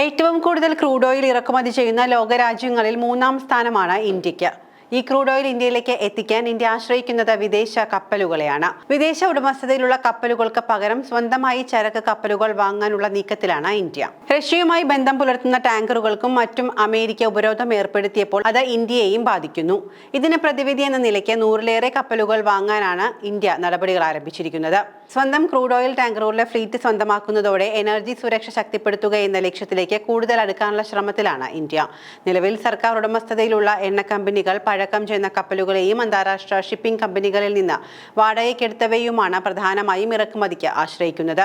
ഏറ്റവും കൂടുതൽ crude oil ഇറക്കുമതി ചെയ്യുന്ന ലോകരാജ്യങ്ങളിൽ 3ാം സ്ഥാനമാണ് ഇന്ത്യക്ക്. ഈ ക്രൂഡ് ഓയിൽ ഇന്ത്യയിലേക്ക് എത്തിക്കാൻ ഇന്ത്യ ആശ്രയിക്കുന്നത് വിദേശ കപ്പലുകളെയാണ്. വിദേശ ഉടമസ്ഥതയിലുള്ള കപ്പലുകൾക്ക് പകരം സ്വന്തമായി ചരക്ക് കപ്പലുകൾ വാങ്ങാനുള്ള നീക്കത്തിലാണ് ഇന്ത്യ. റഷ്യയുമായി ബന്ധം പുലർത്തുന്ന ടാങ്കറുകൾക്കും മറ്റും അമേരിക്ക ഉപരോധം ഏർപ്പെടുത്തിയപ്പോൾ അത് ഇന്ത്യയെയും ബാധിക്കുന്നു. ഇതിന് പ്രതിവിധി എന്ന നിലയ്ക്ക് 100ലേറെ കപ്പലുകൾ വാങ്ങാനാണ് ഇന്ത്യ നടപടികൾ ആരംഭിച്ചിരിക്കുന്നത്. സ്വന്തം ക്രൂഡ് ഓയിൽ ടാങ്കറുകളുടെ ഫ്ലീറ്റ് സ്വന്തമാക്കുന്നതോടെ എനർജി സുരക്ഷ ശക്തിപ്പെടുത്തുക എന്ന ലക്ഷ്യത്തിലേക്ക് കൂടുതൽ അടുക്കാനുള്ള ശ്രമത്തിലാണ് ഇന്ത്യ. നിലവിൽ സർക്കാർ ഉടമസ്ഥതയിലുള്ള എണ്ണ കമ്പനികൾ പഴക്കം ചെന്ന കപ്പലുകളെയും അന്താരാഷ്ട്ര ഷിപ്പിംഗ് കമ്പനികളിൽ നിന്ന് വാടകയ്ക്കെടുത്തവയുമാണ് പ്രധാനമായും ഇറക്കുമതിക്ക് ആശ്രയിക്കുന്നത്.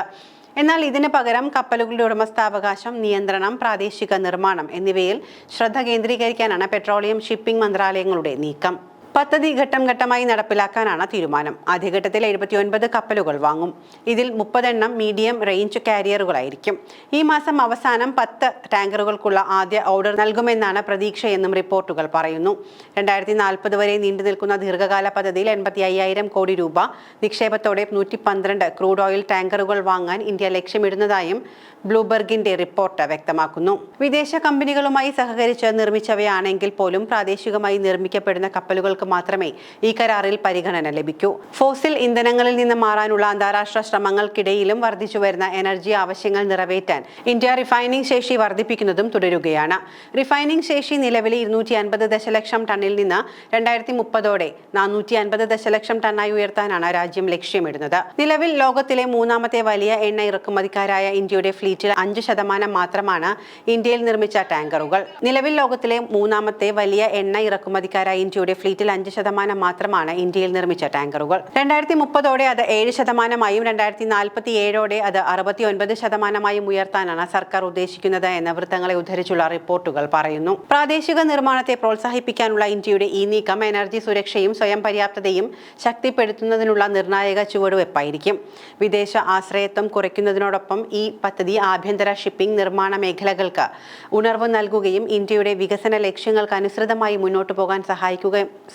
എന്നാൽ ഇതിന് പകരം കപ്പലുകളുടെ ഉടമസ്ഥാവകാശം, നിയന്ത്രണം, പ്രാദേശിക നിർമ്മാണം എന്നിവയിൽ ശ്രദ്ധ കേന്ദ്രീകരിക്കാനാണ് പെട്രോളിയം ഷിപ്പിംഗ് മന്ത്രാലയങ്ങളുടെ നീക്കം. പദ്ധതി ഘട്ടം ഘട്ടമായി നടപ്പിലാക്കാനാണ് തീരുമാനം. ആദ്യഘട്ടത്തിൽ 79 കപ്പലുകൾ വാങ്ങും. ഇതിൽ 30 എണ്ണം മീഡിയം റേഞ്ച് കാരിയറുകളായിരിക്കും. ഈ മാസം അവസാനം 10 ടാങ്കറുകൾക്കുള്ള ആദ്യ ഓർഡർ നൽകുമെന്നാണ് പ്രതീക്ഷയെന്നും റിപ്പോർട്ടുകൾ പറയുന്നു. 2040 വരെ നീണ്ടു നിൽക്കുന്ന ദീർഘകാല പദ്ധതിയിൽ 85,000 കോടി രൂപ നിക്ഷേപത്തോടെ 112 ക്രൂഡ് ഓയിൽ ടാങ്കറുകൾ വാങ്ങാൻ ഇന്ത്യ ലക്ഷ്യമിടുന്നതായും ബ്ലൂംബെർഗിന്റെ റിപ്പോർട്ട് വ്യക്തമാക്കുന്നു. വിദേശ കമ്പനികളുമായി സഹകരിച്ച് നിർമ്മിച്ചവയാണെങ്കിൽ പോലും പ്രാദേശികമായി നിർമ്മിക്കപ്പെടുന്ന കപ്പലുകൾക്ക് മാത്രമേ ഈ കരാറിൽ പരിഗണന ലഭിക്കൂ. ഫോസിൽ ഇന്ധനങ്ങളിൽ നിന്ന് മാറാനുള്ള അന്താരാഷ്ട്ര ശ്രമങ്ങൾക്കിടയിലും വർദ്ധിച്ചുവരുന്ന എനർജി ആവശ്യങ്ങൾ നിറവേറ്റാൻ ഇന്ത്യ റിഫൈനിംഗ് ശേഷി വർദ്ധിപ്പിക്കുന്നതും തുടരുകയാണ്. റിഫൈനിംഗ് ശേഷി നിലവിലെ 250 ദശലക്ഷം ടണ്ണിൽ നിന്ന് 2030ഓടെ 450 ദശലക്ഷം ടണ്ണായി ഉയർത്താനാണ് രാജ്യം ലക്ഷ്യമിടുന്നത്. നിലവിൽ ലോകത്തിലെ 3ാമത്തെ വലിയ എണ്ണ ഇറക്കുമതിക്കാരായ ഇന്ത്യയുടെ ഫ്ലീറ്റിൽ 5% മാത്രമാണ് ഇന്ത്യയിൽ നിർമ്മിച്ച ടാങ്കറുകൾ. നിലവിൽ ലോകത്തിലെ 3ാമത്തെ വലിയ എണ്ണ ഇറക്കുമതിക്കാരായ ഇന്ത്യയുടെ ഫ്ലീറ്റിൽ 5% മാത്രമാണ് ഇന്ത്യയിൽ നിർമ്മിച്ച ടാങ്കറുകൾ. 2030ഓടെ അത് 7%മായും 2047ഓടെ അത് 69%മായും ഉയർത്താനാണ് സർക്കാർ ഉദ്ദേശിക്കുന്നത് എന്ന് വൃത്തങ്ങളെ ഉദ്ധരിച്ചുള്ള റിപ്പോർട്ടുകൾ പറയുന്നു. പ്രാദേശിക നിർമ്മാണത്തെ പ്രോത്സാഹിപ്പിക്കാനുള്ള ഇന്ത്യയുടെ ഈ നീക്കം എനർജി സുരക്ഷയും സ്വയം പര്യാപ്തതയും ശക്തിപ്പെടുത്തുന്നതിനുള്ള നിർണായക ചുവടുവെപ്പായിരിക്കും. വിദേശ ആശ്രയത്വം കുറയ്ക്കുന്നതിനോടൊപ്പം ഈ പദ്ധതി ആഭ്യന്തര ഷിപ്പിംഗ്, നിർമ്മാണ മേഖലകൾക്ക് ഉണർവ് നൽകുകയും ഇന്ത്യയുടെ വികസന ലക്ഷ്യങ്ങൾക്ക് അനുസൃതമായി മുന്നോട്ടു പോകാൻ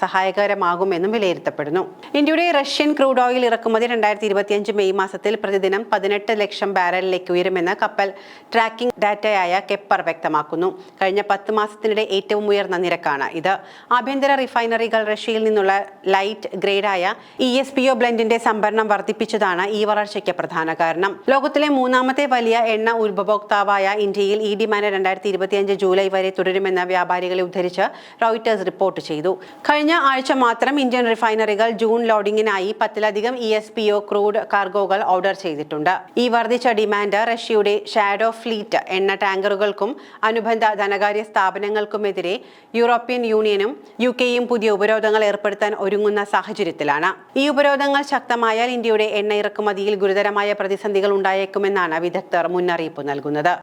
സഹായകരമാകുമെന്നും വിലയിരുത്തപ്പെടുന്നു. ഇന്ത്യയുടെ റഷ്യൻ ക്രൂഡ് ഓയിൽ ഇറക്കുമതി 2025 മെയ് മാസത്തിൽ പ്രതിദിനം 18 ലക്ഷം ബാരലിലേക്ക് ഉയരുമെന്ന് കപ്പൽ ട്രാക്കിംഗ് ഡാറ്റയായ കെപ്പർ വ്യക്തമാക്കുന്നു. കഴിഞ്ഞ 10 മാസത്തിനിടെ ഏറ്റവും ഉയർന്ന നിരക്കാണ് ഇത്. ആഭ്യന്തര റിഫൈനറികൾ റഷ്യയിൽ നിന്നുള്ള ലൈറ്റ് ഗ്രേഡായ ESPO ബ്ലെൻഡിന്റെ സംഭരണം വർദ്ധിപ്പിച്ചതാണ് ഈ വളർച്ചയ്ക്ക് പ്രധാന കാരണം. ലോകത്തിലെ 3ാമത്തെ വലിയ എണ്ണ ഉപഭോക്താവായ ഇന്ത്യയിൽ ഈ ഡിമാൻഡ് 2025 ജൂലൈ വരെ തുടരുമെന്ന് വ്യാപാരികളെ ഉദ്ധരിച്ച് റോയിട്ടേഴ്സ് റിപ്പോർട്ട് ചെയ്തു. കഴിഞ്ഞ ആഴ്ച മാത്രം ഇന്ത്യൻ റിഫൈനറികൾ ജൂൺ ലോഡിംഗിനായി 10ലധികം ESPO ക്രൂഡ് കാർഗോകൾ ഓർഡർ ചെയ്തിട്ടുണ്ട്. ഈ വർദ്ധിച്ച ഡിമാൻഡ് റഷ്യയുടെ ഷാഡോ ഫ്ലീറ്റ് എണ്ണ ടാങ്കറുകൾക്കും അനുബന്ധ ധനകാര്യ സ്ഥാപനങ്ങൾക്കുമെതിരെ യൂറോപ്യൻ യൂണിയനും UK-യും പുതിയ ഉപരോധങ്ങൾ ഏർപ്പെടുത്താൻ ഒരുങ്ങുന്ന സാഹചര്യത്തിലാണ്. ഈ ഉപരോധങ്ങൾ ശക്തമായാൽ ഇന്ത്യയുടെ എണ്ണ ഇറക്കുമതിയിൽ ഗുരുതരമായ പ്രതിസന്ധികൾ ഉണ്ടായേക്കുമെന്നാണ് വിദഗ്ധർ മുന്നറിയിപ്പ് നൽകുന്നത്.